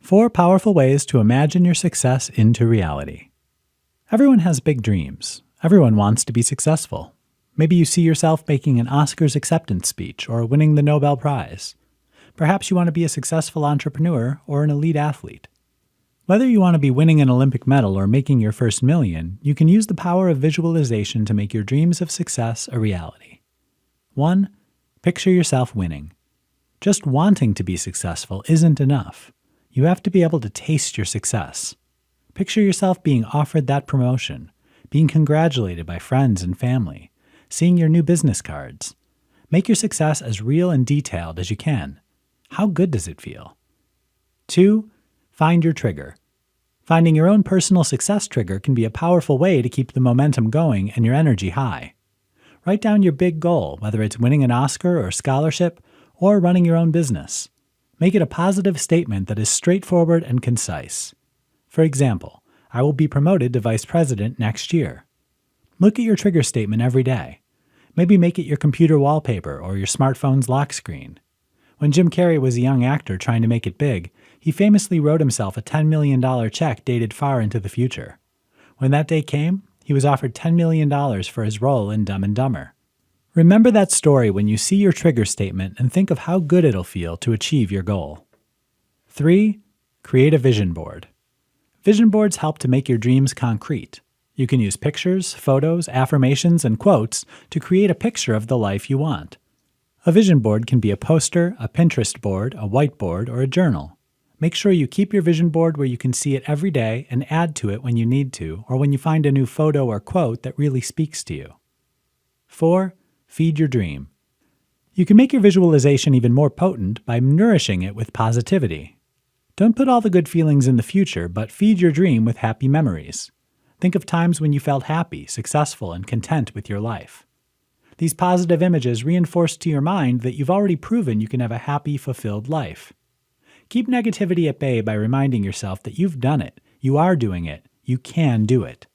4 powerful ways to imagine your success into reality. Everyone has big dreams. Everyone wants to be successful. Maybe you see yourself making an Oscars acceptance speech or winning the Nobel Prize. Perhaps you want to be a successful entrepreneur or an elite athlete. Whether you want to be winning an Olympic medal or making your first million, you can use the power of visualization to make your dreams of success a reality. 1. Picture yourself winning. Just wanting to be successful isn't enough. You have to be able to taste your success. Picture yourself being offered that promotion, being congratulated by friends and family, seeing your new business cards. Make your success as real and detailed as you can. How good does it feel? 2. Find your trigger. Finding your own personal success trigger can be a powerful way to keep the momentum going and your energy high. Write down your big goal, whether it's winning an Oscar or scholarship, or running your own business. Make it a positive statement that is straightforward and concise. For example, I will be promoted to vice president next year. Look at your trigger statement every day. Maybe make it your computer wallpaper or your smartphone's lock screen. When Jim Carrey was a young actor trying to make it big, he famously wrote himself a $10 million check dated far into the future. When that day came, he was offered $10 million for his role in Dumb and Dumber. Remember that story when you see your trigger statement and think of how good it'll feel to achieve your goal. 3. Create a vision board. Vision boards help to make your dreams concrete. You can use pictures, photos, affirmations, and quotes to create a picture of the life you want. A vision board can be a poster, a Pinterest board, a whiteboard, or a journal. Make sure you keep your vision board where you can see it every day and add to it when you need to, or when you find a new photo or quote that really speaks to you. 4. Feed your dream. You can make your visualization even more potent by nourishing it with positivity. Don't put all the good feelings in the future, but feed your dream with happy memories. Think of times when you felt happy, successful, and content with your life. These positive images reinforce to your mind that you've already proven you can have a happy, fulfilled life. Keep negativity at bay by reminding yourself that you've done it, you are doing it, you can do it.